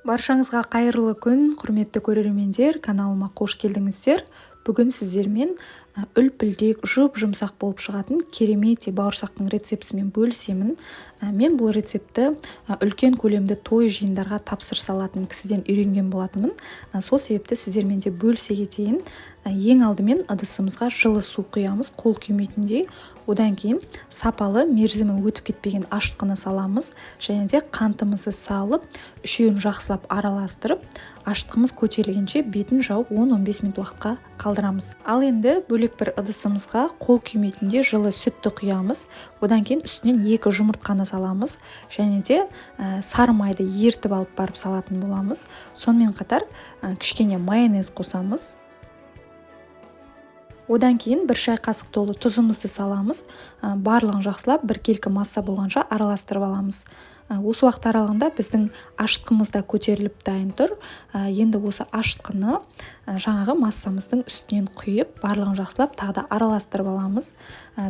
Баршаңызға қайырлы күн, құрметті көрермендер, каналыма қош келдіңіздер. Бүгін сіздермен үлпілдек, жұмсақ болып шығатын керемет бауырсақтың рецептісімен бөлісемін. Мен бұл рецепті үлкен көлемді той жиындарға тапсырыс алатын кісіден үйренген болатынмын. Сол себепті сіздермен де бөлісе кетейін. Ең алдымен ыдысымызға жылы су құямыз, қол күймейтіндей. Одан кейін сапалы, мерзімі өтіп кетпеген ашытқыны саламыз, және де қантымызды салып, үшеуін жақсылап араластырып, ашытқымыз көтерілгенше бетін жауып 10-15 минут уақытқа қалдырамыз. Ал енді бөлек бір ыдысымызға қол күймейтіндей жылы сүтті құямыз. Одан кейін үстінен 2 жұмыртқаны саламыз, және де сары майды ертіп алып барып салатын боламыз. Сонымен қатар кішкене майонез қосамыз. Одан кейін 1 шай қасық толы тұзымызды саламыз. Барлығын жақсылап бір келкі масса болғанша араластырып аламыз. Осы уақыт аралығында біздің ашытқымыз да көтеріліп дайын тұр. Енді осы ашытқыны жаңағы массамыздың үстінен құйып, барлығын жақсылап тағы да араластырып аламыз.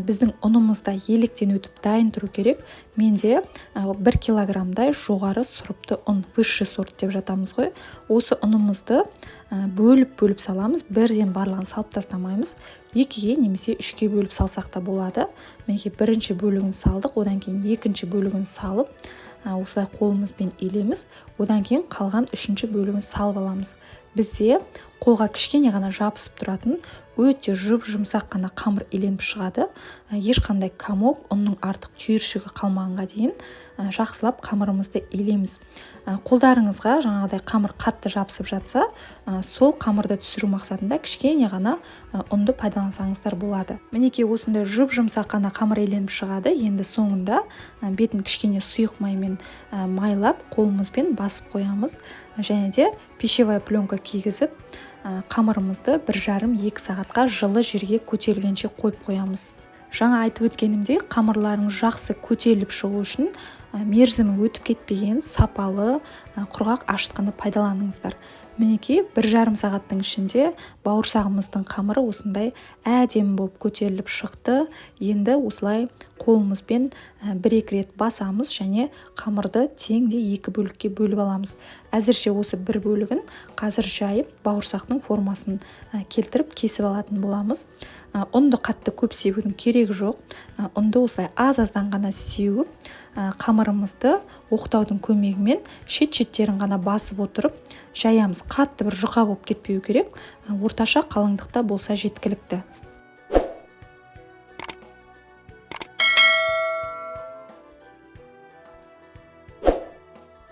Біздің ұнымыз да електен өтіп дайын тұру керек. Менде 1 килограммдай жоғары сұрыпты ұн, высший сорт деп жатамыз ғой. Осы ұнымызды бөліп саламыз. Бірден барлығын салып тастамаймыз. 2-ге немесе 3-ге бөліп салсақ та болады. Менде бірінші бөлігін салдық, одан кейін екінші бөлігін салып, осылай қолымызбен илеміз. Одан кейін қалған 3-ші бөлігін салып аламыз. Бізде қолға кішкене ғана жабысып тұратын, өте жұмсақ қана қамыр иленіп шығады. Ешқандай комок, ұнның артық түйіршігі қалмағанға дейін жақсылап қамырымызды илеміз. Қолдарыңызға жаңағыдай қамыр қатты жабысып жатса, сол қамырды түсіру мақсатында кішкене ғана ұнды пайдалансаңыздар болады. Мінекей осындай жұмсақ қана қамыр иленіп шығады. Енді соңында бетін кішкене сұйық маймен майлап, қолымызбен басып қоямыз. Және де пищевая пленка кигізіп, қамырымызды 1,5-2 сағатқа жылы жерге көтерілгенше қойып қоямыз. Жаңа айтып өткенімдей, қамырларыңыз жақсы көтеріліп шығу үшін мерзімі өтіп кетпеген сапалы құрғақ ашытқыны пайдаланыңыздар. Мінекей 1,5 сағаттың ішінде бауырсағымыздың қамыры осындай әдемі болып көтеріліп шықты. Енді осылай қолымызбен 1-2 рет басамыз және қамырды теңде 2 бөлікке бөліп аламыз. Әзірше осы 1 бөлігін қазір жайып, бауырсақтың формасын келтіріп кесіп алатын боламыз. Ұнды қатты көп сеудің керегі жоқ. Ұнды осылай аз-аздан ғана сеуіп, қамырымызды оқтаудың көмегімен шет-шеттерін ғана басып отырып, жаямыз. Қатты бір жұқа болып кетпеу керек. Орташа қалыңдықта болса жеткілікті.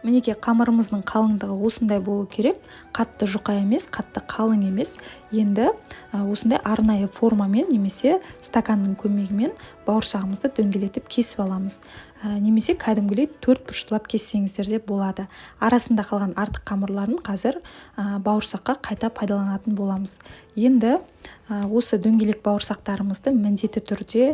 Мінекей қамырымыздың қалыңдығы осындай болу керек. Қатты жұқа емес, қатты қалың емес. Енді осындай арнайы формамен немесе стаканның көмегімен бауырсағымызды дөңгелетіп кесіп аламыз. Немесе кәдімгідей 4 бұрыштылап кессеңіздер де болады. Арасында қалған артық қамырларын қазір бауырсаққа қайта пайдаланатын боламыз. Енді осы дөңгелек бауырсақтарымызды міндетті түрде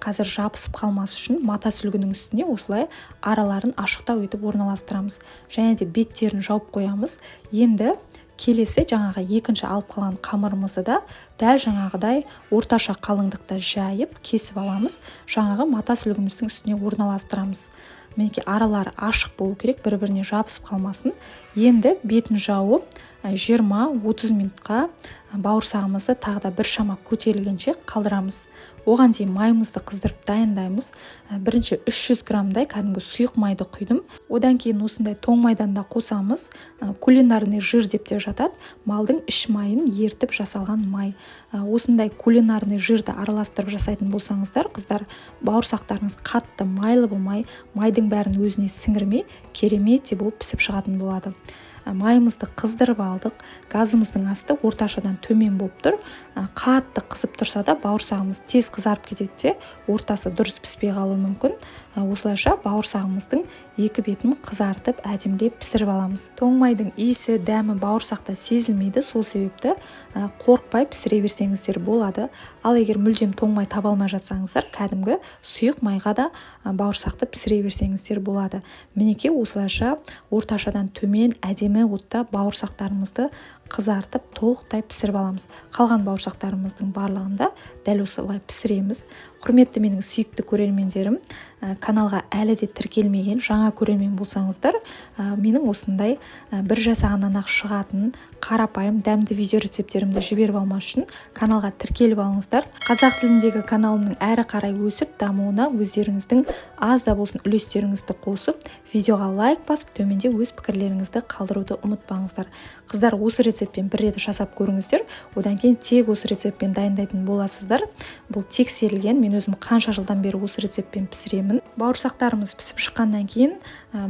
қазір жабысып қалмас үшін мата сүлгінің үстіне осылай араларын ашықтау етіп орналастырамыз. Және де беттерін жауып қоямыз. Енді келесі жаңағы екінші алып қалған қамырымызды да дәл жаңағыдай орташа қалыңдықта жайып кесіп аламыз. Жаңағы мата сүлгіміздің үстіне орналастырамыз. Мінекей аралары ашық болу керек, бір-біріне жабысып қалмасын. Енді бетін жауып 20-30 минутқа бауырсағымызды тағы да біршама көтерілгенше қалдырамыз. Оған дейін майымызды қыздырып дайындаймыз. Бірінші 300 граммдай кәдімгі сұйық майды құйдым. Одан кейін осындай тоң майдан да қосамыз. Кулинарный жир деп те жатады. Малдың іш майын ертіп жасалған май. Осындай кулинарный жирді араластырып жасайтын болсаңыздар, қыздар, бауырсақтарыңыз қатты майлы болмай, майдың бәрін өзіне сіңірмей, керемет болып пісіп шығатын болады. Майымызды қыздырып алдық. Газымыздың асты орташадан төмен болып тұр. Қатты қызып тұрса да бауырсағымыз тез қызарып кетеді де, ортасы дұрыс піспей қалуы мүмкін. Осылайша бауырсағымыздың екі бетін қызартып, әдемілеп пісіріп аламыз. Тоң майдың иісі, дәмі бауырсақта сезілмейді, сол себепті қорықпай пісіре берсеңіздер болады. Ал егер мүлдем тоң май таба алмай жатсаңыздар, кәдімгі сұйық майға да бауырсақты пісіре берсеңіздер болады. Мінекей осылайша орташадан төмен әдемі отта бауырсақтарымызды қызартып, толықтай пісіріп аламыз. Қалған бауырсақтарымыздың барлығында дәл осылай пісіреміз. Құрметті менің сүйікті көрермендерім, каналға әлі де тіркелмеген жаңа көрермен болсаңыздар, менің осындай бір жасағаннан ақ шығатын қарапайым дәмді видео рецепттерімді жіберіп алмас үшін каналға тіркеліп алыңыздар. Қазақ тіліндегі каналымның әрі қарай өсіп дамуына өздеріңіздің аз да болсын үлестеріңізді қосып, видеоға лайк басып, төменде өз пікірлеріңізді қалдыруды ұмытпаңыздар. Қыздар, осы рецептпен бір рет жасап көріңіздер, одан кейін тек осы рецептпен дайындайтын боласыздар. Бұл тексерілген, мен өзім қанша жылдан бері осы рецептпен пісіремін. Бауырсақтарымыз пісіп шыққаннан кейін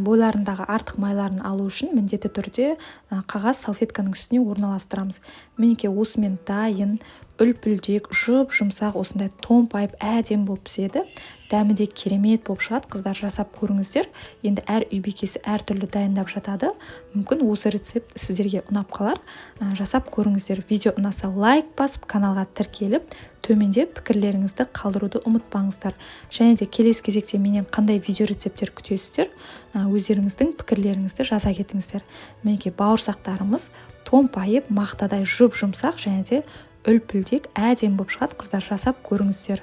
бойларындағы артық майларын алу үшін міндетті түрде қағаз салфетканың үстіне орналастырамыз. Мінекей осымен дайын, үлпілдек, жұмсақ осындай томпайып әдем болып піседі. Дәмі де керемет болып шығады. Қыздар, жасап көріңіздер. Енді әр үй бекесі әртүрлі дайындап жатады. Мүмкін осы рецепт сіздерге ұнап қалар. Жасап көріңіздер. Видео ұнаса лайк басып, каналға тіркеліп, төменде пікірлеріңізді қалдыруды ұмытпаңыздар. Және де келесі кезекте менен қандай видео рецепттер күтесіздер, өздеріңіздің пікірлеріңізді жаза кетіңіздер. Мінекей бауырсақтарымыз томпайып, мақтадай жұмсақ және де үлпілдек әдем болып шығады. Қыздар, жасап көріңіздер.